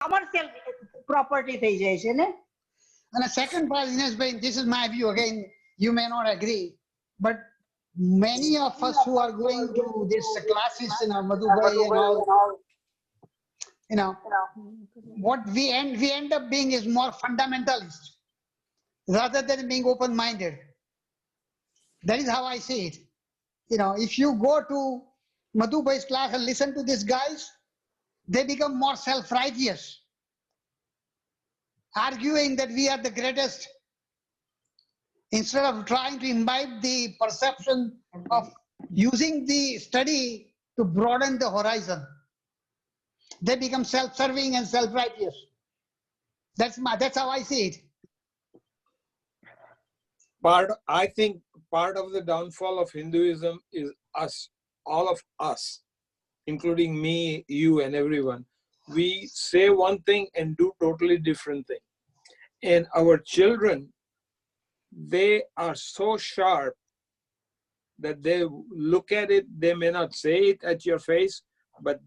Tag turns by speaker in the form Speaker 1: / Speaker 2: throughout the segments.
Speaker 1: commercial property થઈ જાય છે ને.
Speaker 2: And the second part, this is my view. Again, you may not agree, but many of us who are going to these classes in Madhubai and all, what we end up being is more fundamentalist rather than being open-minded. That is how I see it. If you go to Madhubai's class and listen to these guys, they become more self-righteous, arguing that we are the greatest, instead of trying to imbibe the perception of using the study to broaden the horizon. They become self-serving and self-righteous. That's how I see it.
Speaker 3: I think part of the downfall of Hinduism is us, all of us, including me, you, and everyone. We say one thing and do totally different thing. And our children, they are so sharp that they look at it, they may not say it at your face, but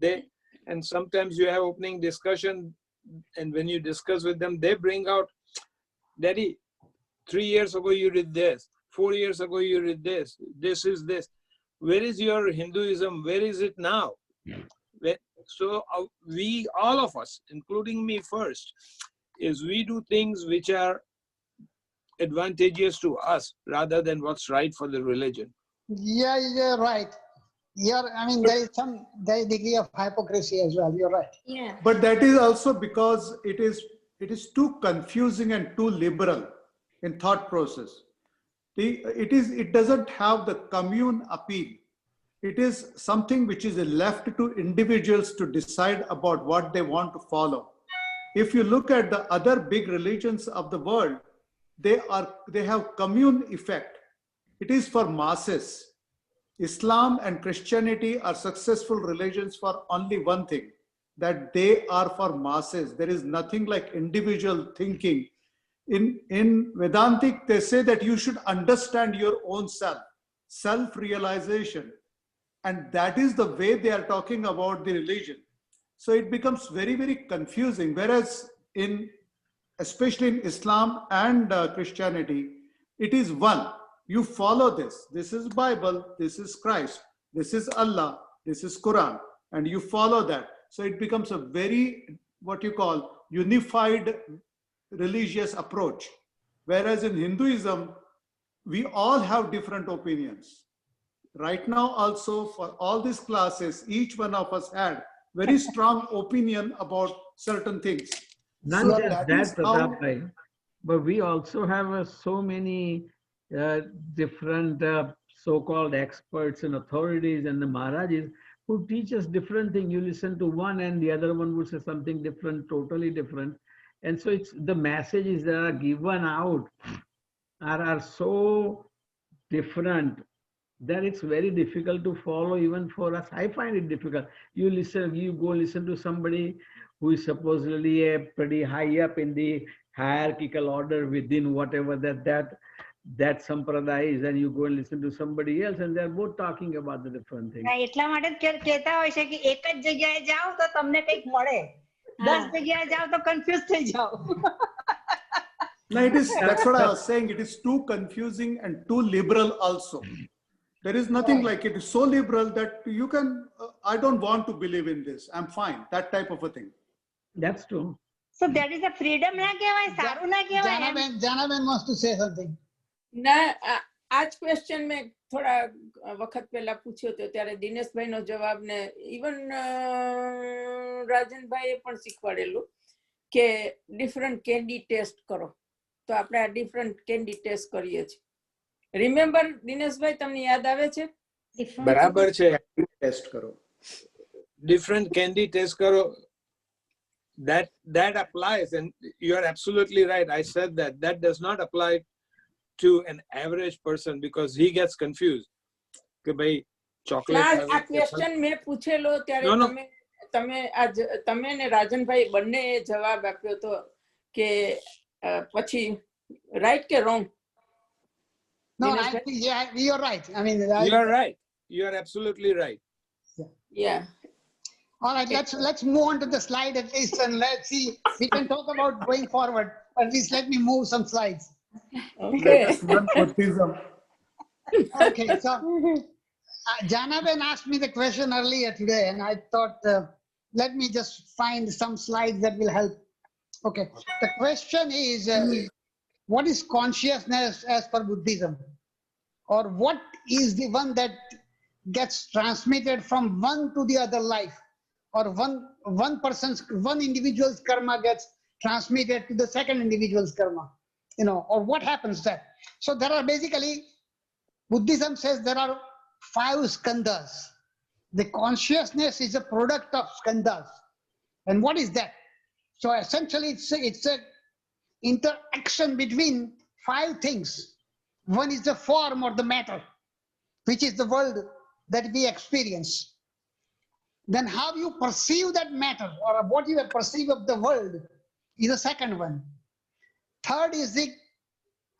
Speaker 3: and sometimes you have opening discussion, and when you discuss with them, they bring out, Daddy, 3 years ago you did this, 4 years ago you did this, this is this. Where is your Hinduism? Where is it now? So we, all of us, including me first, is we do things which are advantageous to us rather than what's right for the religion.
Speaker 2: Yeah, you're right. There is some degree of hypocrisy as well. You're right.
Speaker 1: Yeah.
Speaker 4: But that is also because it is too confusing and too liberal in thought process. It doesn't have the commune appeal. It is something which is left to individuals to decide about what they want to follow. If you look at the other big religions of the world, they have commune effect. It is for masses. Islam and Christianity are successful religions for only one thing, that they are for masses. There is nothing like individual thinking. In Vedantic, they say that you should understand your own self-realization. And that is the way they are talking about the religion. So it becomes very, very confusing. Whereas especially in Islam and Christianity, it is one. You follow this. This is Bible, this is Christ, this is Allah, this is Quran, and you follow that. So it becomes a very, what you call, unified religious approach. Whereas in Hinduism, we all have different opinions. Right now also, for all these classes, each one of us had very strong opinion about certain things.
Speaker 5: Not just that, Pratap Bhai, but we also have so many different so-called experts and authorities and the Maharajas who teach us different things. You listen to one and the other one would say something different, totally different. And so it's the messages that are given out are so different that it's very difficult to follow even for us. I find it difficult. You go listen to somebody who is supposedly pretty high up in the hierarchical order within whatever that sampradaya is, and you go and listen to somebody else and they're both talking about the different things.
Speaker 1: એટલા માટે કહેતા હોય છે કે એક જ જગ્યાએ જાઓ તો તમને કંઈક મળે, 10 જગ્યાએ જાઓ તો કન્ફ્યુઝ થઈ જાઓ.
Speaker 4: No, that's what I was saying. It is too confusing and too liberal also. There is nothing like it is so liberal that you can, I don't want to believe in this. I'm fine. That type of a thing.
Speaker 5: That's true.
Speaker 1: So that is a freedom ના કહેવાય, સારું ના કહેવાય.
Speaker 2: Janaben wants to say something.
Speaker 6: ના, આ જ question મેં થોડા વખત પહેલા પૂછ્યો હતો ત્યારે દિનેશભાઈનો જવાબ ને ઇવન રાજનભાઈએ પણ શીખવાડેલું કે ડિફરન્ટ કેન્ડી ટેસ્ટ કરો. તો આપણે આ ડિફરન્ટ કેન્ડી ટેસ્ટ કરીએ છીએ. રિમેમ્બર દિનેશભાઈ, તમને યાદ આવે છે?
Speaker 3: બરાબર છે.
Speaker 4: ટેસ્ટ કરો,
Speaker 3: different candy test karo. That applies, and you are absolutely right. I said that does not apply to an average person because he gets confused. કે ભાઈ ચોકલેટ
Speaker 6: આ ક્વેશ્ચન મેં પૂછેલો ત્યારે તમે ને રાજનભાઈ બંને જવાબ આપ્યો તો કે પછી રાઈટ કે wrong?
Speaker 2: No, you're right.
Speaker 3: You are right. You are absolutely right.
Speaker 6: Yeah.
Speaker 2: All right, let's move on to the slide at least, and let's see. We can talk about going forward. At least let me move some slides.
Speaker 6: Okay.
Speaker 4: Let us learn Buddhism.
Speaker 2: Okay, so Janaben asked me the question earlier today, and I thought, let me just find some slides that will help. Okay, the question is, what is consciousness as per Buddhism? Or what is the one that gets transmitted from one to the other life? Or one individual's karma gets transmitted to the second individual's karma, or what happens there? So there are basically, Buddhism says there are 5 skandhas. The consciousness is a product of skandhas. And what is that? So essentially it's a interaction between 5 things. One is the form or the matter, which is the world that we experience. Then how you perceive that matter, or what you perceive of the world, is the second one. Third is the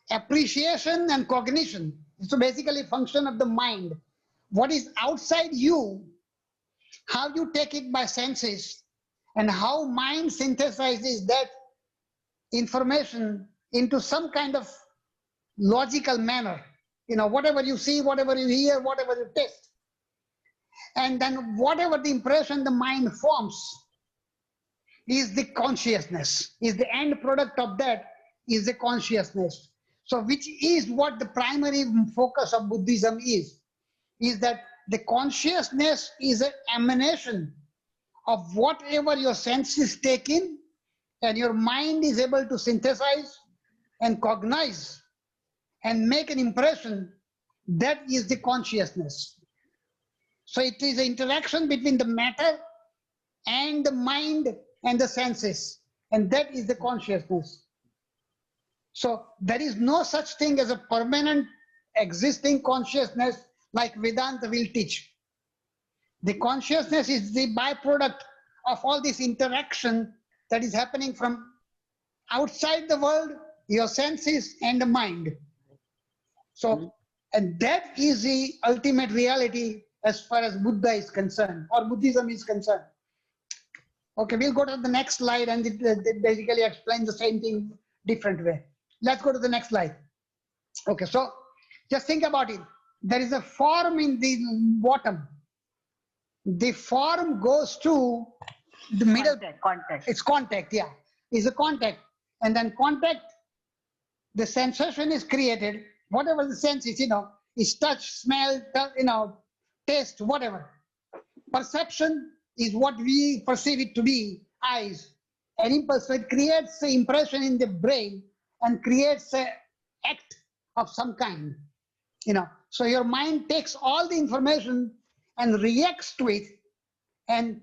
Speaker 2: appreciation and cognition. So basically function of the mind. What is outside you, how you take it by senses, and how mind synthesizes that information into some kind of logical manner. Whatever you see, whatever you hear, whatever you taste. And then whatever the impression the mind forms is the consciousness, is the end product of that is the consciousness. So which is what the primary focus of Buddhism is that the consciousness is an emanation of whatever your senses take in and your mind is able to synthesize and cognize and make an impression. That is the consciousness. So it is an interaction between the matter and the mind and the senses, and that is the consciousness. So there is no such thing as a permanent existing consciousness like Vedanta will teach. The consciousness is the byproduct of all this interaction that is happening from outside the world, your senses and the mind. So, and that is the ultimate reality as far as Buddha is concerned, or Buddhism is concerned. Okay, we'll go to the next slide, and it basically explains the same thing different way. Let's go to the next slide. Okay, so just think about it. There is a form in the bottom. The form goes to the middle.
Speaker 1: Contact.
Speaker 2: It's contact, yeah. It's a contact. And then contact, the sensation is created, whatever the sense is, is touch, smell, taste, whatever. Perception is what we perceive it to be, eyes. And impulse, so it creates an impression in the brain and creates an act of some kind. So your mind takes all the information and reacts to it, and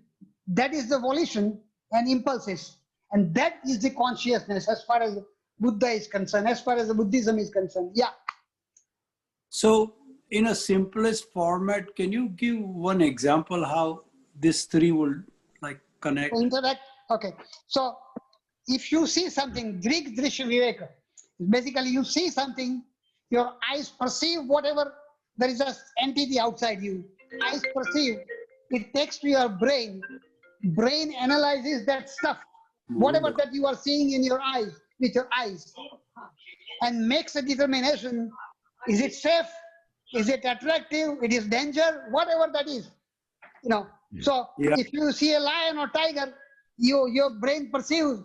Speaker 2: that is the volition and impulses, and that is the consciousness as far as Buddha is concerned, as far as the Buddhism is concerned. Yeah.
Speaker 7: So in a simplest format, can you give one example how these 3 will connect?
Speaker 2: Interact. Okay. So if you see something, Greek Drishya Viveka, basically you see something, your eyes perceive whatever, there is an entity outside you. Eyes perceive, it takes to your brain. Brain analyzes that stuff, whatever that you are seeing in your eyes, with your eyes, and makes a determination. Is it safe? Is it attractive? It is danger? Whatever that is. So if you see a lion or tiger, your brain perceives,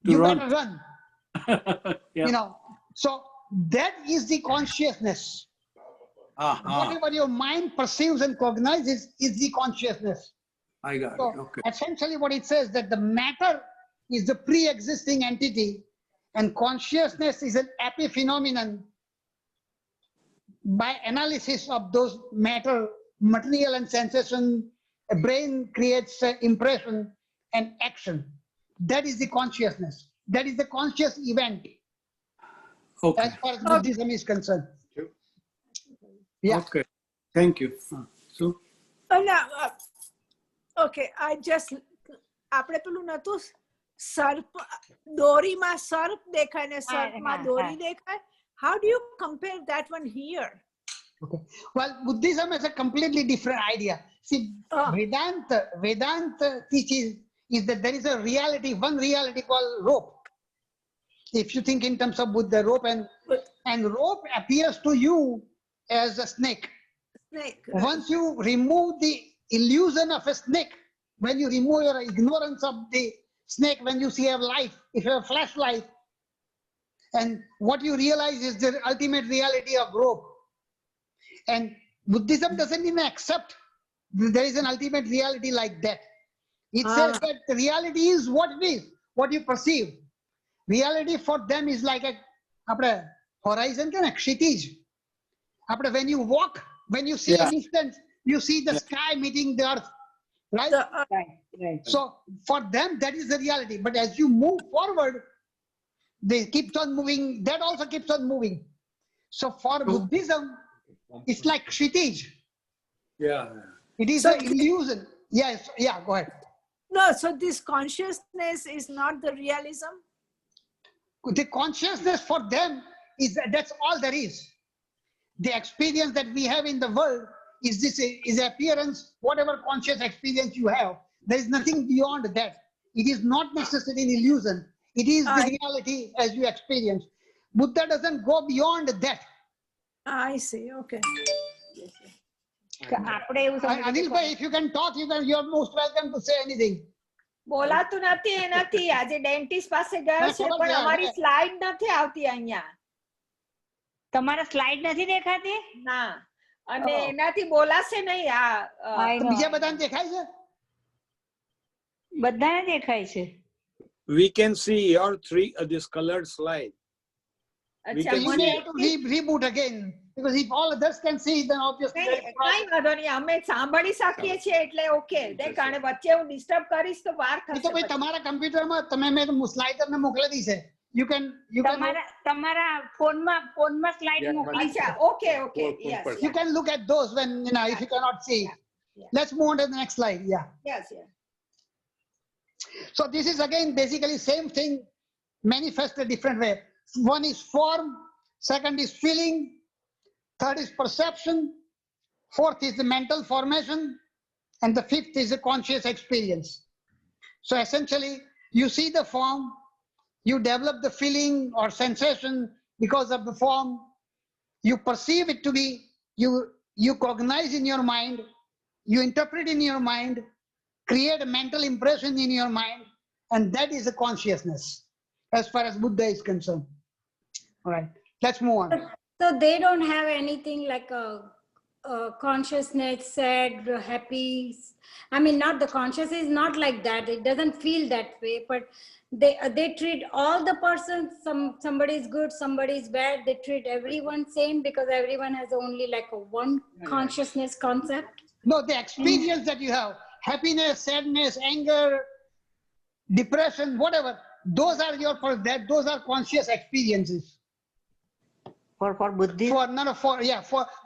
Speaker 2: you better run. So that is the consciousness. Whatever your mind perceives and cognizes is the consciousness.
Speaker 7: I got
Speaker 2: So
Speaker 7: it. Okay.
Speaker 2: essentially what it says that the matter is the pre-existing entity and consciousness is an epiphenomenon. By analysis of those material and sensation, a brain creates impression and action. That is the consciousness. That is the conscious event.
Speaker 7: Okay.
Speaker 2: As far as Buddhism is concerned. Yeah.
Speaker 7: Okay. Thank you. So.
Speaker 8: Okay, I just આપણે પેલું નતું સર્પ દોરીમાં સર્પ દેખાય ને સર્પમાં દોરી દેખાય. How do you compare that one here?
Speaker 2: Okay. Well, Buddhism is a completely different idea. See, Vedanta teaches is that there is a reality, one reality called rope. If you think in terms of Buddha, rope and rope appears to you as a snake.
Speaker 8: Snake.
Speaker 2: Once you remove the illusion of a snake, when you remove your ignorance of the snake, when you see a light, if you have a flashlight, and what you realize is the ultimate reality of rope. And Buddhism doesn't even accept there is an ultimate reality like that. It says that the reality is what it is, what you perceive. Reality for them is like a horizon, kshitij. When you walk, when you see a distance, you see the sky meeting the earth, right?
Speaker 1: Right.
Speaker 2: So for them, that is the reality. But as you move forward, they keep on moving. That also keeps on moving. So for Buddhism, it's like kshitij.
Speaker 3: Yeah.
Speaker 2: It is
Speaker 8: So
Speaker 2: an illusion. Yes. Yeah. Go ahead.
Speaker 8: No, so this consciousness is not the realism.
Speaker 2: The consciousness for them is that's all there is. The experience that we have in the world is this is appearance, whatever conscious experience you have. There is nothing beyond that. It is not necessarily an illusion. It is the reality as you experience. Buddha doesn't go beyond that.
Speaker 8: I see. Okay.
Speaker 2: Anil bhai, if you can talk, you are most welcome to say anything.
Speaker 9: બોલાતું નથી એ નથી આજે dentist પાસે ગયો છે પણ અમારી slide નથી આવતી અહીંયા
Speaker 1: તમારા સ્લાઇડ નથી દેખાતી
Speaker 9: ના અને એનાથી બોલાશે નહીં
Speaker 2: બીજા બધાને દેખાય છે
Speaker 1: બધાને દેખાય છે
Speaker 3: We can see your this colored slide. We
Speaker 9: અચ્છા
Speaker 3: can
Speaker 2: you
Speaker 9: મને
Speaker 3: see.
Speaker 2: need to reboot again because if all others can see, then obviously there is
Speaker 9: કઈ
Speaker 2: problem.
Speaker 9: વાંધો નહીં અમે સાંભળી શકીએ છીએ એટલે ઓકે નહીં કારણ વચ્ચે હું ડિસ્ટર્બ કરીશ તો વાર
Speaker 2: એ તો
Speaker 9: થશે
Speaker 2: ભાઈ
Speaker 9: પછી.
Speaker 2: તમારા કમ્પ્યુટરમાં તમે મેં સ્લાઇડર ને મોકલેલી છે you can
Speaker 1: તમારા ફોનમાં સ્લાઇડ મોકલી છે
Speaker 9: અચ્છા okay okay yes
Speaker 2: you can look at those when if you cannot see. Let's move on to the next slide.
Speaker 9: Yes yes
Speaker 2: So this is again basically same thing manifested different way. One is form, second is feeling, third is perception, fourth is the mental formation, and the fifth is the conscious experience. So essentially, you see the form, you develop the feeling or sensation because of the form, you perceive it to be, you cognize in your mind, you interpret in your mind, create a mental impression in your mind, and that is a consciousness as far as Buddha is concerned. All right, let's move on.
Speaker 10: So they don't have anything like a consciousness, sad, happy. I mean, not the consciousness is not like that. It doesn't feel that way, but they treat all the persons. Somebody is good, somebody is bad. They treat everyone same because everyone has only like a one consciousness concept.
Speaker 2: No, the experience that you have, happiness, sadness, anger, depression, whatever, those are those are conscious experiences.
Speaker 1: for Buddhism.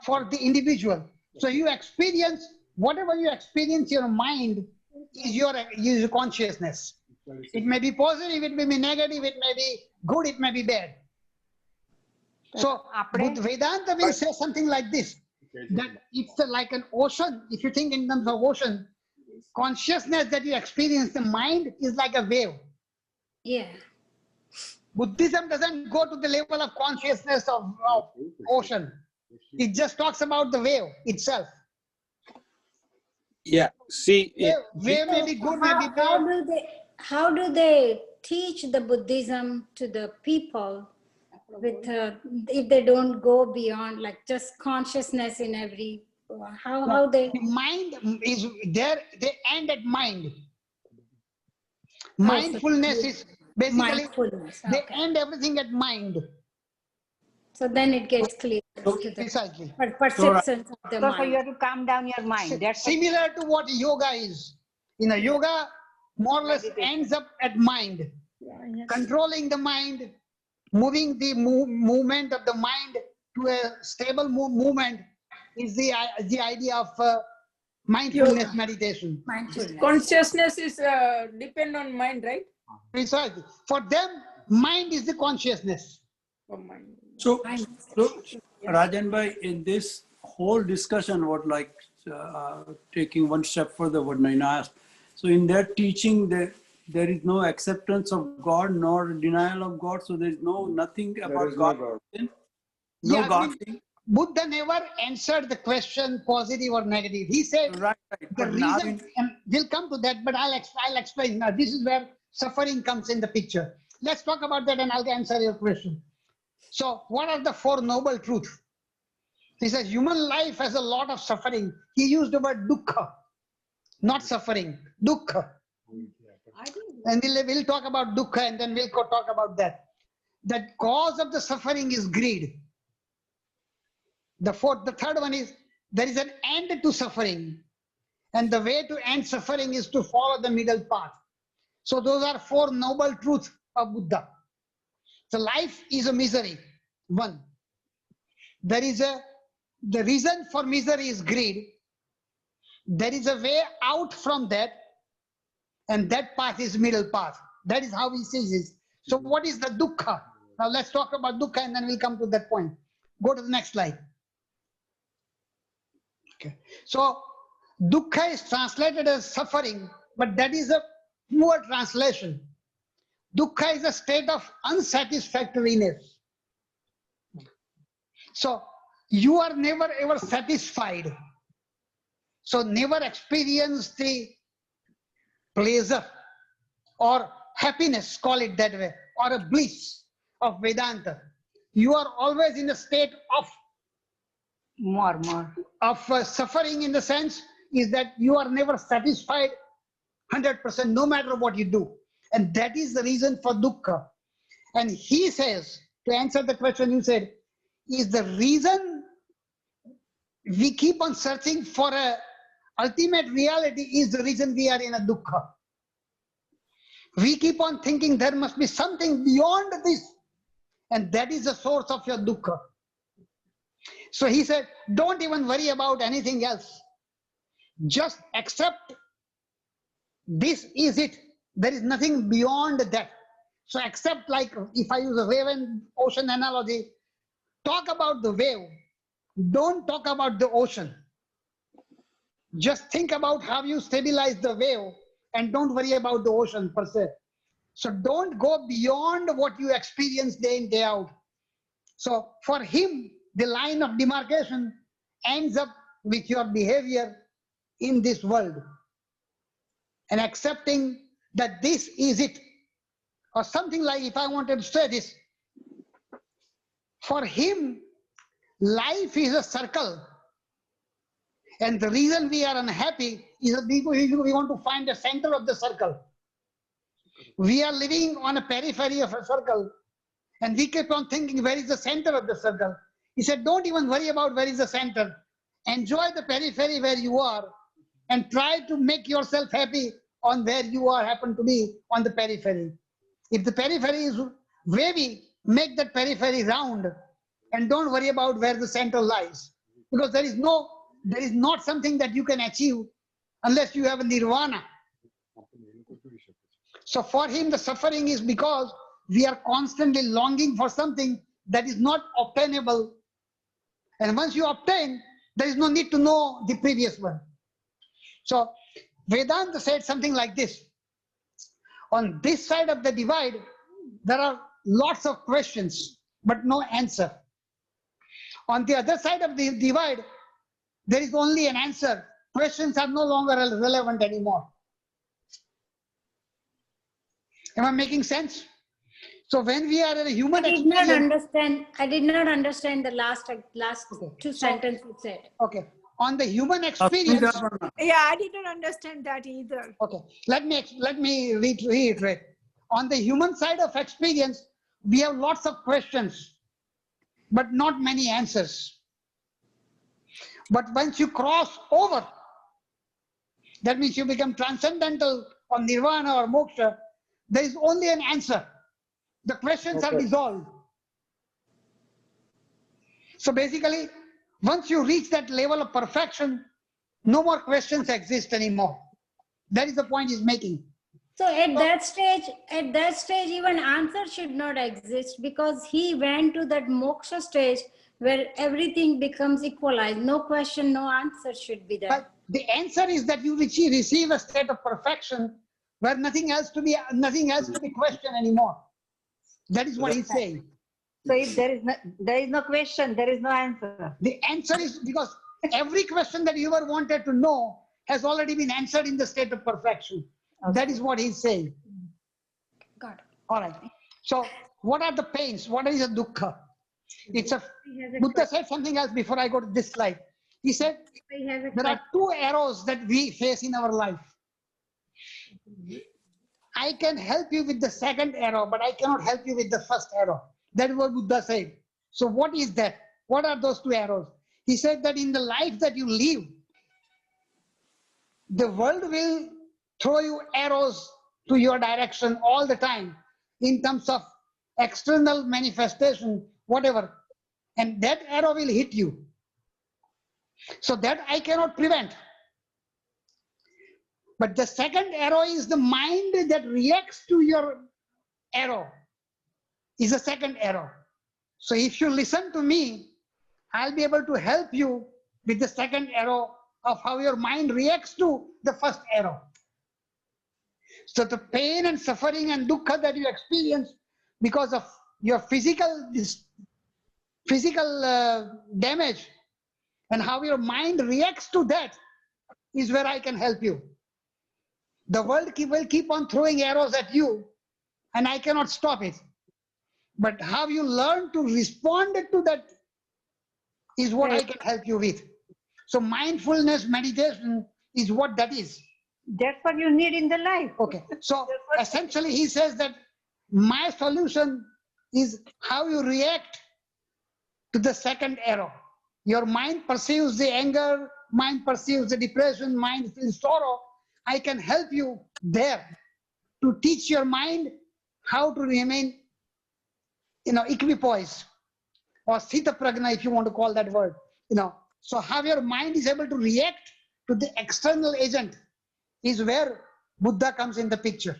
Speaker 2: For the individual. So you experience whatever you experience, your mind is your consciousness. It may be positive, it may be negative, it may be good, it may be bad. So Vedanta will say something like this, that it's like an ocean. If you think in terms of ocean, consciousness that you experience, the mind is like a wave.
Speaker 10: Yeah.
Speaker 2: Buddhism doesn't go to the level of consciousness of ocean. It just talks about the wave itself.
Speaker 3: Yeah, see,
Speaker 2: wave may be good, may be bad.
Speaker 10: How do they teach the Buddhism to the people with if they don't go beyond like just consciousness in every how they
Speaker 2: mind is there, they end at mind. Mindfulness is basically they end everything at mind.
Speaker 10: So then it gets clear to the
Speaker 2: Precisely.
Speaker 10: perceptions of the
Speaker 1: So
Speaker 10: mind.
Speaker 1: you have to calm down your mind. That's
Speaker 2: Similar to what yoga is. Yoga more or less ends up at mind. Controlling the mind, moving the movement of the mind to a stable movement is the idea of mindfulness meditation.
Speaker 10: Mindfulness.
Speaker 6: Consciousness is depend on mind, right?
Speaker 2: Precisely. For them, mind is the consciousness.
Speaker 6: Oh, mind.
Speaker 7: So Rajan bhai, in this whole discussion, what like taking one step further, what Naina asked. So in that teaching, there is no acceptance of God nor denial of God. So there is nothing about God. No
Speaker 2: Yeah,
Speaker 7: God.
Speaker 2: Buddha never answered the question positive or negative. He said
Speaker 7: Right.
Speaker 2: the reason, and we'll come to that, but I'll explain. Now, this is where suffering comes in the picture. Let's talk about that and I'll answer your question. So, what are the four noble truths? He says human life has a lot of suffering. He used the word dukkha, not suffering, dukkha. And we'll talk about dukkha and then we'll talk about that. The cause of the suffering is greed. The third one is there is an end to suffering. And the way to end suffering is to follow the middle path. So those are four noble truths of Buddha. So life is a misery. One. The reason for misery is greed. There is a way out from that. And that path is middle path. That is how he sees it. So what is the dukkha? Now let's talk about dukkha and then we'll come to that point. Go to the next slide. Okay. So dukkha is translated as suffering, but that is a poor translation. Dukkha is a state of unsatisfactoriness. So you are never ever satisfied. So never experience the pleasure or happiness, call it that way, or a bliss of Vedanta. You are always in a state of suffering, in the sense is that you are never satisfied 100% no matter what you do. And that is the reason for dukkha. And he says, to answer the question you said, is the reason we keep on searching for a ultimate reality is the reason we are in a dukkha. We keep on thinking there must be something beyond this, and that is the source of your dukkha. So he said, don't even worry about anything else. Just accept this is it. There is nothing beyond that. So accept, like if I use a wave and ocean analogy, talk about the wave. Don't talk about the ocean. Just think about how you stabilize the wave and don't worry about the ocean per se. So don't go beyond what you experience day in, day out. So for him, the line of demarcation ends up with your behavior in this world and accepting that this is it. Or something like, if I wanted to say this, for him, life is a circle. And the reason we are unhappy is that we want to find the center of the circle. We are living on a periphery of a circle and we keep on thinking, where is the center of the circle? He said, don't even worry about where is the center. Enjoy the periphery where you are and try to make yourself happy on where you are, happen to be on the periphery. If the periphery is wavy, make that periphery round and don't worry about where the center lies. Because there is not something that you can achieve unless you have a nirvana. So for him, the suffering is because we are constantly longing for something that is not obtainable. And once you obtain, there is no need to know the previous one. So Vedanta said something like this. On this side of the divide, there are lots of questions, but no answer. On the other side of the divide, there is only an answer. Questions are no longer relevant anymore. Am I making sense? So when we are in a human experience,
Speaker 10: I did not understand the last two sentences you said.
Speaker 2: Okay. On the human experience.
Speaker 8: Yeah, I didn't understand that either.
Speaker 2: Okay. Let me reiterate. On the human side of experience, we have lots of questions, but not many answers. But once you cross over, that means you become transcendental or nirvana or moksha, there is only an answer. The questions are dissolved. So basically, once you reach that level of perfection, no more questions exist anymore. That is the point he's making.
Speaker 10: So at that stage, even answer should not exist, because he went to that moksha stage where everything becomes equalized. No question, no answer should be there.
Speaker 2: But the answer is that you receive a state of perfection where nothing else to be questioned anymore. That is what he's saying.
Speaker 1: So if there is no question, there is no answer.
Speaker 2: The answer is because every question that you ever wanted to know has already been answered in the state of perfection. Okay. That is what he's saying.
Speaker 10: Got it.
Speaker 2: All right. So what are the pains? What is a dukkha? Buddha said something else before I go to this slide. He said there are two arrows that we face in our life. I can help you with the second arrow, but I cannot help you with the first arrow. That is what Buddha said. So what is that? What are those two arrows? He said that in the life that you live, the world will throw you arrows to your direction all the time in terms of external manifestation, whatever. And that arrow will hit you. So that I cannot prevent. But the second arrow is the mind that reacts to your arrow is a second arrow. So if you listen to me, I'll be able to help you with the second arrow of how your mind reacts to the first arrow. So the pain and suffering and dukkha that you experience because of your physical damage and how your mind reacts to that is where I can help you. The world will keep on throwing arrows at you and I cannot stop it. But how you learn to respond to that is what I can help you with. So mindfulness meditation is what that is.
Speaker 1: That's what you need in the life.
Speaker 2: Okay. So essentially he says that my solution is how you react to the second arrow. Your mind perceives the anger, mind perceives the depression, mind feels sorrow. I can help you there to teach your mind how to remain, equipoised, or sthita prajna, if you want to call that word. So how your mind is able to react to the external agent is where Buddha comes in the picture.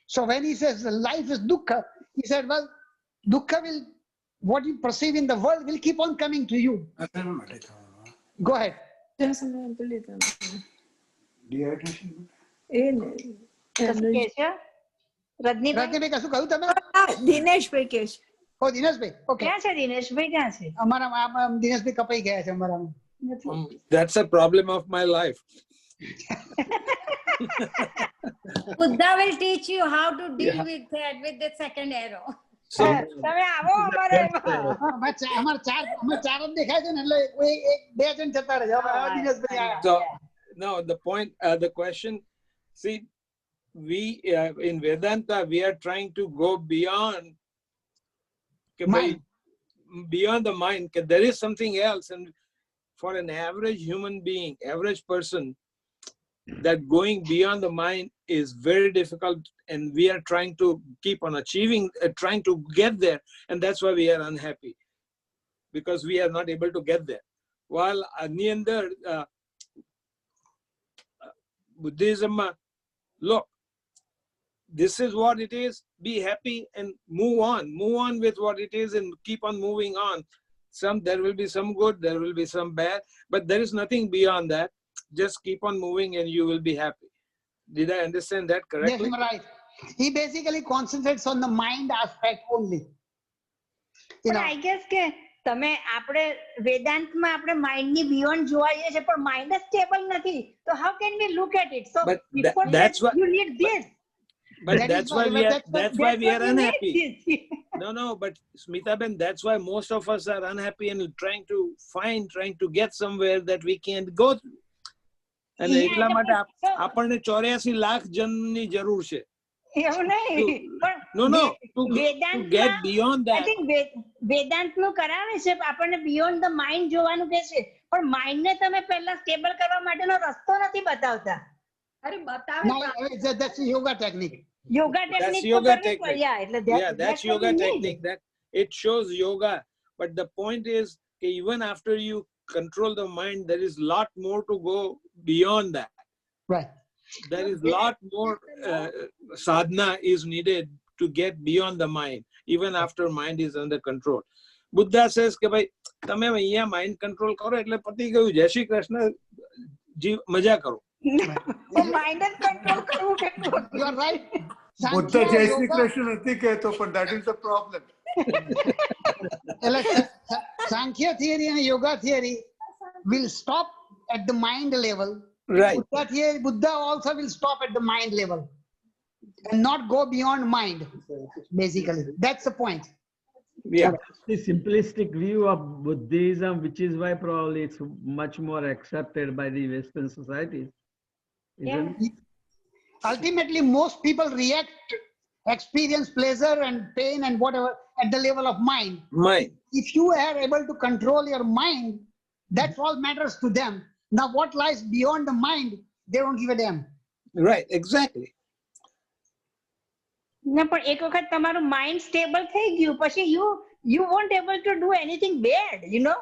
Speaker 2: So when he says life is dukkha, he said, well, dukkha will, what you perceive in the world will keep on coming to you. Go ahead. Rajnibhai કશું કહ્યું તમે?
Speaker 8: દિનેશભાઈ કહે છે.
Speaker 2: ઓ Dineshbhai, okay.
Speaker 1: ક્યાં છે દિનેશભાઈ? ક્યાં છે?
Speaker 2: અમારા દિનેશભાઈ કપાઈ ગયા છે અમારા.
Speaker 3: That's a problem of my life.
Speaker 10: Buddha will teach you how to deal with that, with the second arrow.
Speaker 1: તમે આવો અમારે
Speaker 2: અમાર ચાર જ દેખાય છે ને એટલે બે જણ જતા રહે. દિનેશભાઈ આયા.
Speaker 3: So no, the question, see, we in Vedanta we are trying to go beyond the mind. There is something else, and for an average human being, average person, that going beyond the mind is very difficult, and we are trying to keep on achieving, trying to get there, and that's why we are unhappy, because we are not able to get there. While Buddhism, look, this is what it is, be happy and move on with what it is and keep on moving on. There will be some good, there will be some bad, but there is nothing beyond that. Just keep on moving and you will be happy. Did I understand that correctly?
Speaker 2: Yes, right. He basically concentrates on the mind aspect only.
Speaker 1: I guess કે તમે આપણે વેદાંતમાં આપણે mind ની beyond જોવાઈએ છે પણ mind જ stable નથી. So how can we look at it? So before that you need this.
Speaker 3: But that's why we are unhappy. No, but Smitaben, that's why most of us are unhappy and trying to get somewhere that we can't go through. And એટલા માટે આપણને 84 લાખ જન્મની જરૂર છે.
Speaker 1: એવું નહીં.
Speaker 3: No, to get beyond that.
Speaker 1: I think વેદાંતનું કરાવે છે આપણને beyond the mind જોવાનું કહે છે પણ માઇન્ડ ને તમે પહેલા સ્ટેબલ કરવા માટેનો રસ્તો નથી બતાવતા.
Speaker 8: અરે બતાવે.
Speaker 2: That's a yoga technique.
Speaker 1: Yoga technique.
Speaker 3: That's yoga technique.
Speaker 1: That's
Speaker 3: yoga technique. That it shows yoga, but the point is that even after you control the mind, there is lot more to go beyond that.
Speaker 2: Right.
Speaker 3: There is lot more sadhana is needed to get beyond the mind, even after mind is under control. Buddha says કે ભાઈ તમે અહીંયા mind control કરો એટલે પતી ગયું, જય શ્રી કૃષ્ણ, જીવ મજા કરો.
Speaker 1: માઇન્ડ કંટ્રોલ કરવું કેટલું?
Speaker 2: You are right.
Speaker 4: બુદ્ધ જય શ્રી કૃષ્ણ નથી કહેતો, પણ that is the problem.
Speaker 2: એટલે સાંખ્ય થિયરી અને yoga theory will stop at the mind level.
Speaker 3: Right.
Speaker 2: Buddha also will stop at the mind level and not go beyond mind. Basically, that's the point.
Speaker 3: Yeah.
Speaker 5: The simplistic view of Buddhism, which is why probably it's much more accepted by the Western societies. Isn't it?
Speaker 2: Ultimately, most people experience pleasure and pain and whatever at the level of mind.
Speaker 3: Mind.
Speaker 2: If you are able to control your mind, that's all matters to them. Now, what lies beyond the mind, they don't give a damn.
Speaker 3: Right, exactly.
Speaker 1: ના પણ એક વખત તમારું mind stable થઈ ગયું પછી you won't able to do anything bad, you know.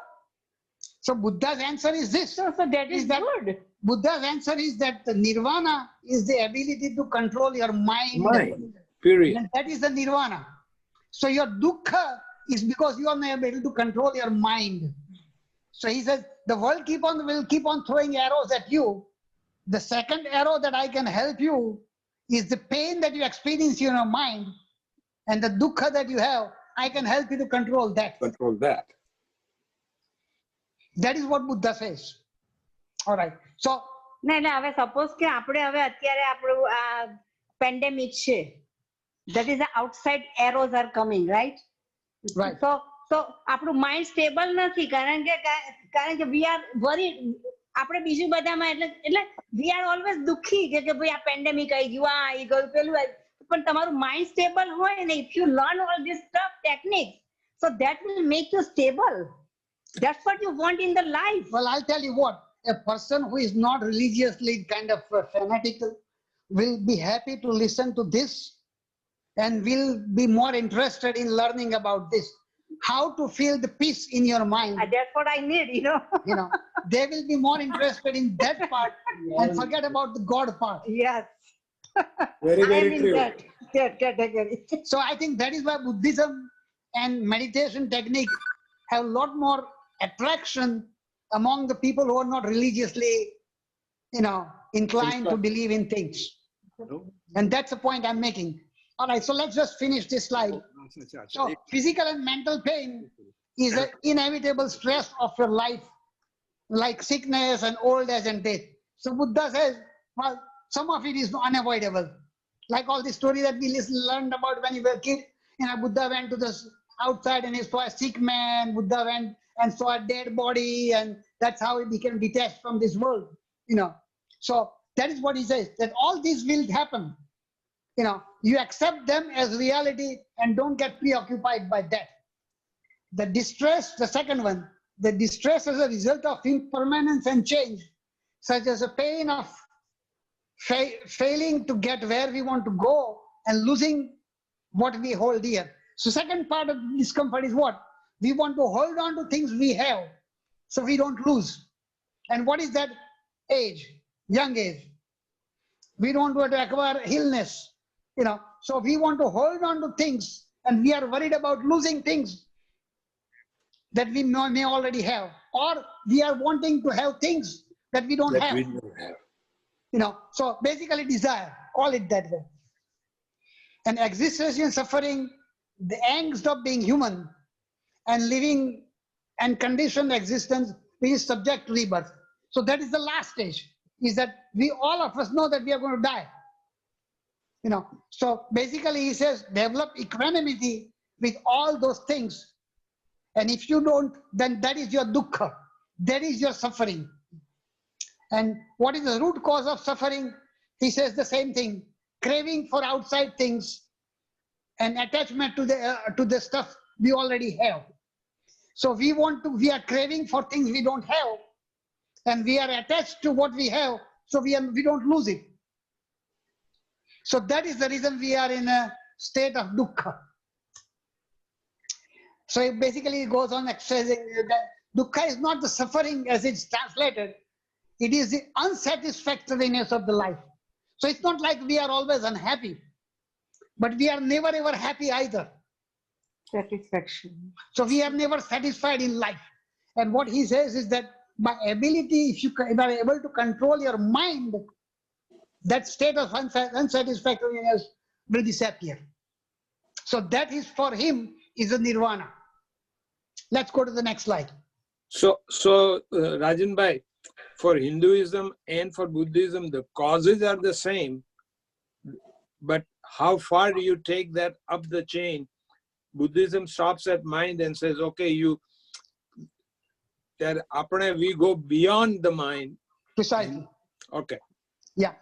Speaker 2: So Buddha's answer is this.
Speaker 1: So that is good.
Speaker 2: Buddha's answer is that the nirvana is the ability to control your mind.
Speaker 3: Mind. Period.
Speaker 2: And that is the nirvana. So your dukkha is because you are not able to control your mind. So he says the world will keep on throwing arrows at you. The second arrow that I can help you is the pain that you experience in your mind, and the dukkha that you have, I can help you to control that.
Speaker 3: Control that.
Speaker 2: That is what Buddha says. All right. So
Speaker 1: ના એટલે હવે suppose કે આપણે હવે અત્યારે આપણું આ pandemic છે, that is the outside arrows are coming, right?
Speaker 2: Right.
Speaker 1: So આપણું માઇન્ડ સ્ટેબલ નથી કારણ કે we are worried. આપણે બીજું બધામાં એટલે we are always દુઃખી કે ભાઈ આ પેન્ડેમિક આવી ગયું, આ આવી ગયું, પેલું આવી. પણ તમારું માઇન્ડ સ્ટેબલ હોય ને, if you learn all this stuff techniques, so that will make you stable. That's what you want in the life.
Speaker 2: Well, I'll tell you what, a person who is not religiously kind of fanatical will be happy to listen to this and will be more interested in learning about this. How to feel the peace in your mind.
Speaker 1: That's what I need, you know.
Speaker 2: You know, they will be more interested in that part and forget about the God part.
Speaker 1: Yes.
Speaker 3: Very, very
Speaker 1: I'm in
Speaker 3: true.
Speaker 2: that category. So I think that is why Buddhism and meditation technique have a lot more attraction among the people who are not religiously, you know, inclined to believe in things. And that's the point I'm making. All right, so let's just finish this slide. So physical and mental pain is an inevitable stress of your life, like sickness and old age and death. So Buddha says, well, some of it is unavoidable. Like all the story that we learned about when you were a kid, you know, Buddha went to the outside and he saw a sick man. Buddha went and saw a dead body, and that's how he became detached from this world, you know. So that is what he says, that all this will happen. You know, you accept them as reality and don't get preoccupied by that. The distress, the second one, the distress as a result of impermanence and change, such as a pain of failing to get where we want to go and losing what we hold dear. So second part of discomfort is what? We want to hold on to things we have so we don't lose. And what is that? Age, young age. We don't want to acquire illness. You know, so we want to hold on to things and we are worried about losing things that we may already have, or we are wanting to have things that we don't have. You know, so basically desire, call it that way. And existential suffering, the angst of being human and living and conditioned existence is subject to rebirth. So that is the last stage, is that we all of us know that we are going to die. You know, so basically he says, develop equanimity with all those things. And if you don't, then that is your dukkha. That is your suffering. And what is the root cause of suffering? He says the same thing, craving for outside things and attachment to the stuff we already have. So we are craving for things we don't have, and we are attached to what we have, so we don't lose it. So that is the reason we are in a state of dukkha. So it basically goes on expressing that dukkha is not the suffering as it's translated. It is the unsatisfactoriness of the life. So it's not like we are always unhappy, but we are never ever happy either.
Speaker 1: Satisfaction.
Speaker 2: So we are never satisfied in life. And what he says is that by ability, if you are able to control your mind, that state of unsatisfactoriness will disappear. So that is for him is a nirvana. Let's go to the next slide.
Speaker 3: So Rajan Bhai, for Hinduism and for Buddhism, the causes are the same, but how far do you take that up the chain? Buddhism stops at mind and says, okay, we go beyond the mind.
Speaker 2: Precisely.
Speaker 3: Okay.
Speaker 2: Yeah.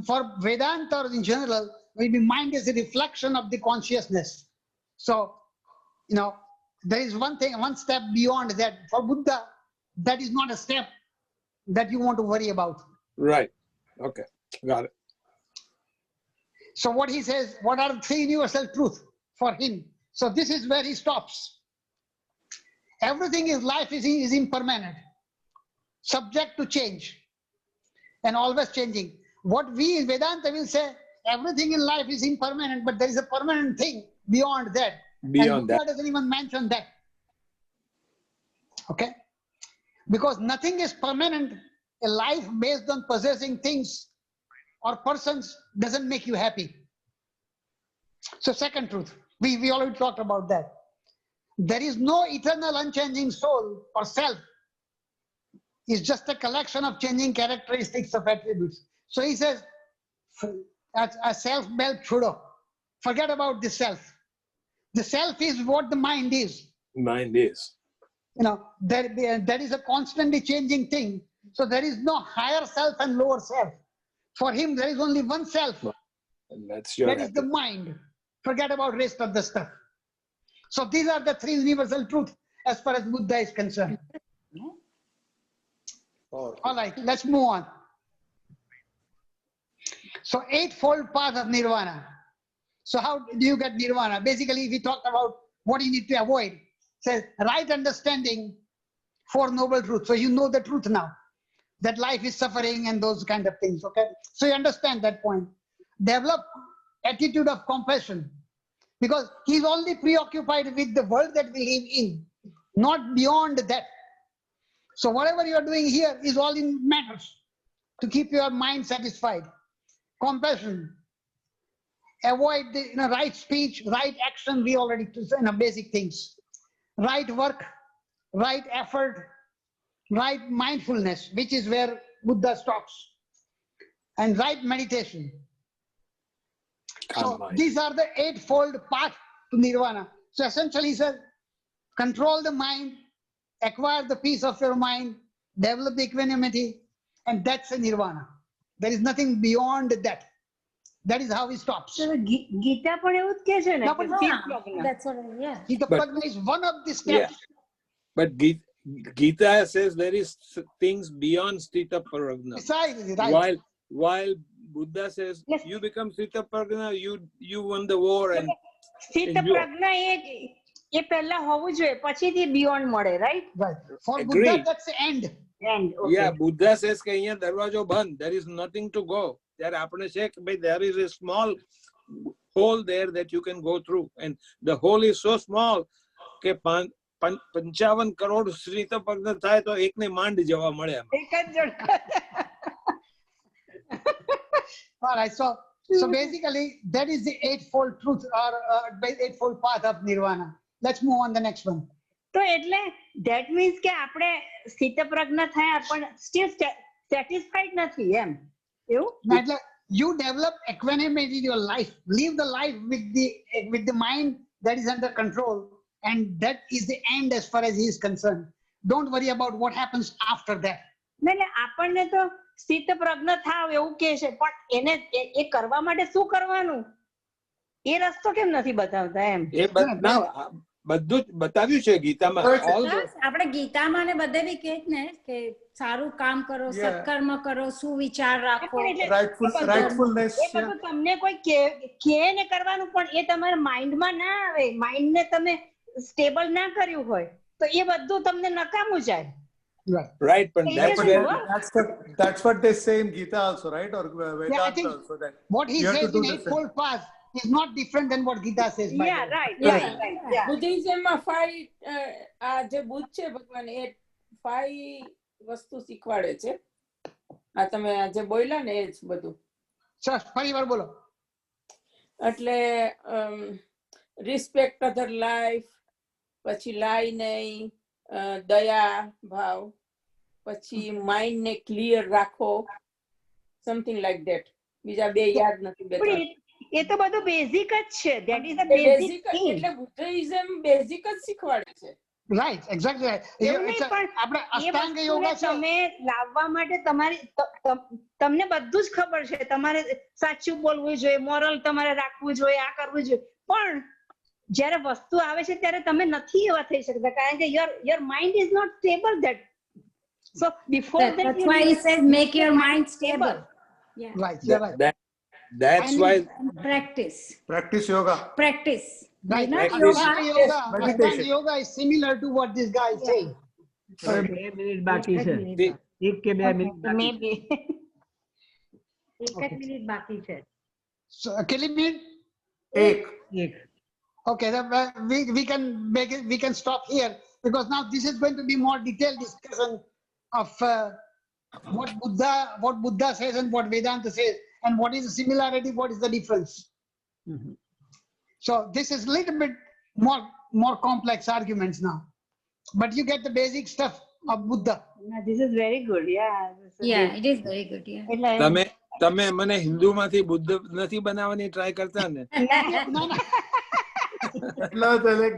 Speaker 2: For Vedanta or in general, maybe mind is a reflection of the consciousness. So, there is one step beyond that. For Buddha, that is not a step that you want to worry about.
Speaker 3: Right. Okay. Got it.
Speaker 2: So what he says, what are the three universal truths for him? So this is where he stops. Everything in life is impermanent, subject to change, and always changing. What we in Vedanta will say, everything in life is impermanent, but there is a permanent thing beyond that.
Speaker 3: Beyond
Speaker 2: Buddha
Speaker 3: that.
Speaker 2: doesn't even mention that. Okay? Because nothing is permanent. A life based on possessing things or persons doesn't make you happy. So second truth, we already talked about that. There is no eternal unchanging soul or self. It's just a collection of changing characteristics of attributes. So he says, a self-melt chudo. Forget about the self. The self is what the mind is.
Speaker 3: Mind is.
Speaker 2: That is a constantly changing thing. So there is no higher self and lower self. For him, there is only one self.
Speaker 3: And that
Speaker 2: is the mind. Forget about rest of the stuff. So these are the three universal truths as far as Buddha is concerned. All right, let's move on. So eightfold path of nirvana. So how do you get nirvana? Basically, we talked about what you need to avoid. It says right understanding, four noble truths. So you know the truth now, that life is suffering and those kind of things. Okay, so you understand that point. Develop attitude of compassion, because he's only preoccupied with the world that we live in, not beyond that. So whatever you are doing here is all in matters to keep your mind satisfied. Compassion. Avoid the right speech, right action. We already basic things. Right work, right effort, right mindfulness, which is where Buddha stops, and right meditation. So these are the eightfold path to nirvana. So essentially, he says, control the mind, acquire the peace of your mind, develop the equanimity, and that's a nirvana. There is nothing beyond that. That is how he stops.
Speaker 1: Gita પણ એવું જ કહે છે ને કે
Speaker 10: That's what
Speaker 2: Gita Prajna is one of the steps.
Speaker 3: But Gita says there is things beyond Sthita Prajna.
Speaker 2: Precisely, right.
Speaker 3: While Buddha says, you become Sthita Prajna, you won the war. And
Speaker 1: Sthita Prajna એ પહેલા હોવું જોઈએ, પછીથી beyond મળે, right?
Speaker 2: Right. For Buddha, that's the end.
Speaker 1: Okay.
Speaker 3: Yeah, Buddha says કે અહીંયા દરવાજો બંધ, there is nothing to go. ત્યારે આપણે છે કે ભાઈ there is a small hole there that you can go through, and the hole is so small કે 55 કરોડ Sthita Prajna થાય તો એકને માંડ જવા મળે.
Speaker 2: All right, so basically that is the eightfold truth or eightfold path of nirvana. Let's move on the next one.
Speaker 1: તો એટલે that means કે આપણે સ્થિત પ્રજ્ઞા થયા પણ still satisfied નથી એમ એવું?
Speaker 2: You develop equanimity in your life. Live the life with the mind that is under control, and that is the end as far as he is concerned. Don't worry about what happens after that.
Speaker 1: એટલે આપણને તો સ્થિત પ્રજ્ઞ થાવ એવું કહે છે, પણ એને એ કરવા માટે શું કરવાનું એ રસ્તો કેમ નથી બતાવતા એમ?
Speaker 3: બધું જ બતાવ્યું છે ગીતામાં.
Speaker 10: આપણે ગીતામાં ને બધે બી કહે ને કે સારું કામ કરો, સત્કર્મ કરો, સુવિચાર રાખો,
Speaker 4: rightfulness.
Speaker 1: એ બધું તમને કોઈ કહે ને કરવાનું, પણ એ તમારા માઇન્ડમાં ના આવે. માઇન્ડને તમે સ્ટેબલ ના કર્યું હોય તો એ બધું તમને નકામું જાય.
Speaker 3: Right, but
Speaker 4: that's what they say in Gita also, right? Or Vedanta also. That
Speaker 2: what he says in eightfold path is not different than what Gita says. By
Speaker 1: Yeah,
Speaker 2: the way.
Speaker 1: right,
Speaker 6: Yeah.
Speaker 1: right, yeah.
Speaker 6: Buddhism માં 5 આ જે બુદ્ધ છે ભગવાન એ 5 વસ્તુ શીખવાડે છે. આ તમે જે બોલ્યા ને એ જ બધું.
Speaker 2: સર ફરીવાર બોલો.
Speaker 6: એટલે રિસ્પેક્ટ અધર લાઈફ, પછી લાઈ નહીં, દયા ભાવ, પછી માઇન્ડ ને ક્લિયર રાખો, સમથિંગ લાઈક ધેટ. બીજા બે યાદ નથી. બે
Speaker 1: એ તો બધું બેઝિક જ છે. That is a
Speaker 6: basic. એટલે બુદ્ધિઝમ બેઝિક જ શીખવાડે છે.
Speaker 2: Right, exactly right. આપણે અષ્ટાંગ યોગા છે,
Speaker 1: તમે લાવવા માટે તમને બધું જ ખબર છે. તમારે સાચું બોલવું જોઈએ, મોરલ તમારે રાખવું જોઈએ, આ કરવું જોઈએ, પણ જ્યારે વસ્તુ આવે છે ત્યારે તમે નથી એવા થઈ શકતા, કારણ કે your mind is not stable. That so before that
Speaker 10: that's why he says make your mind stable. Yeah,
Speaker 2: right, you're right.
Speaker 3: That's why
Speaker 10: practice
Speaker 2: yoga.
Speaker 10: Practice.
Speaker 2: Right.
Speaker 10: Not
Speaker 2: Ashtanga
Speaker 10: yoga.
Speaker 2: Ashtanga yoga is similar to what this guy is saying.
Speaker 5: 2 minute બાકી છે. 1 કે 2 minute
Speaker 1: maybe એક minute બાકી છે.
Speaker 2: So કેટલી minute?
Speaker 5: 1.
Speaker 2: Okay, we can make it. We can stop here because now this is going to be more detailed discussion of what Buddha says and what Vedanta says, and what is the similarity, what is the difference. So this is a little bit more complex arguments now, but you get the basic stuff of Buddha.
Speaker 1: This is very good.
Speaker 10: Yeah, it is very good. Yeah.
Speaker 3: તમે મને હિન્દુમાંથી બુદ્ધ નથી બનાવવાની try કરતા ને?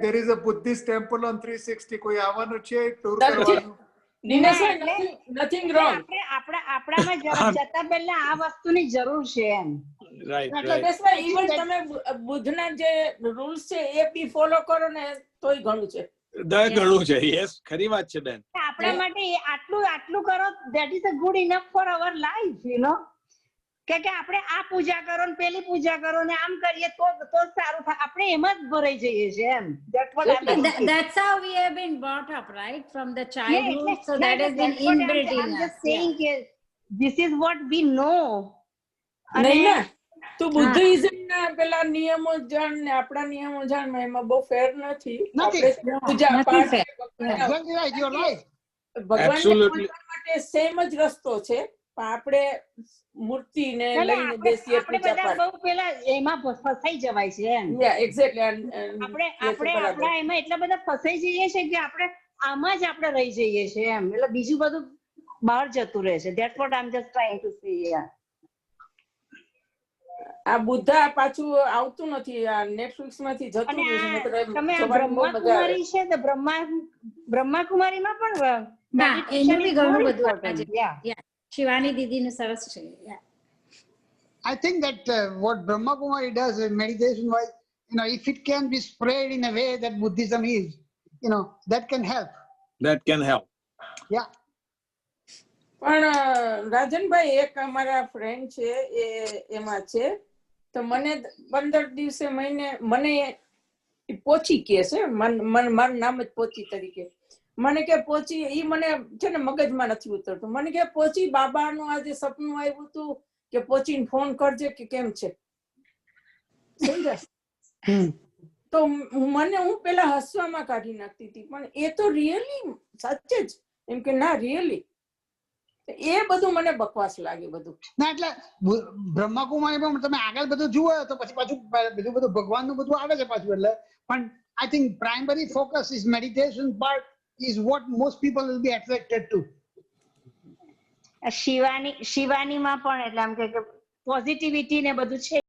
Speaker 4: There is a Buddhist temple on 360. કોઈ આવવાનું છે tour કરવાનું?
Speaker 6: Nothing wrong.
Speaker 1: આપણામાં જતા પહેલા આ વસ્તુની જરૂર છે એમ.
Speaker 3: રાઈટ.
Speaker 6: ઇવન તમે બુદ્ધના જે રૂલ્સ છે એ બી ફોલો કરો ને તોય ઘણું છે.
Speaker 3: ઘણું છે. યસ, ખરી વાત છે બેન.
Speaker 1: આપણા માટે આટલું કરો, that is a good enough four our life, you know. કે આપણે આ પૂજા કરો ને પેલી પૂજા કરો ને આમ કરીએ તો સારું થાય. આપણે એમ જ ભરાઈ જઈએ છીએ એમ.
Speaker 10: That's how we have been brought up, right, from the childhood. So that has been inbuilt in us.
Speaker 1: I'm just saying this is what we know.
Speaker 6: નહીં ના, તું બુદ્ધિઝમ ના પેલા નિયમો જાણ ને આપણા નિયમો જાણ, એમાં બહુ ફેર નથી. પૂજા પાઠ ભગવાનને માટે સેમ જ રસ્તો છે, પણ આપણે મૂર્તિ ને લઈને બેસીએ પૂજા પાઠ.
Speaker 1: બહુ પેલા એમાં ફસાઈ જવાય છે એમ.
Speaker 6: એક્ઝેક્ટલી.
Speaker 1: આપણે આપણા એમાં એટલા બધા ફસાઈ જઈએ છે કે આપણે આમાં જ આપણે રહી જઈએ છીએ એમ. એટલે બીજું બધું બહાર જતું રહે છે. That's what I M just trying to say.
Speaker 6: આ બુદ્ધા પાછું આવતું નથી, આ નેટફ્લિક્સ માંથી જતું રહ્યું છે.
Speaker 1: તમે આ બ્રહ્માકુમારી છે તો બ્રહ્માકુમારીમાં પણ
Speaker 10: એનું બી ઘણું બધું શિવાની દીદીનું સરસ છે.
Speaker 2: I think that what Brahma Kumari does meditation wise, if it can be spread in a way that Buddhism is, that can help.
Speaker 3: That can help.
Speaker 2: Yeah.
Speaker 6: પણ રાજનભાઈ, એક અમારા ફ્રેન્ડ છે એમાં છે, તો મને 15 દિવસે મહિને મને પોચી કે છે, મારું નામ જ પોચી તરીકે. મને કે પોચી, ઈ મને છે ને મગજમાં નથી ઉતરતું. મને કે પોચી બાબાનું આજે સપનું આવ્યું હતું કે પોચીને ફોન કરજે કે કેમ છે, સમજાય? તો હું પેલા હસવામાં કાઢી નાખતી હતી, પણ એ તો રિયલી સાચે જ એમ કે ના રિયલી. એ બધું મને બકવાસ લાગે બધું.
Speaker 2: ના એટલે બ્રહ્માકુમારીમાં તમે આગળ બધું જુઓ તો પછી પાછું બધું ભગવાનનું બધું આવે છે પાછું. એટલે પણ I think primary focus is meditation part is what most people will be attracted to.
Speaker 1: Shivani માં પણ એટલે આમ કે પોઝિટિવિટી ને બધું છે.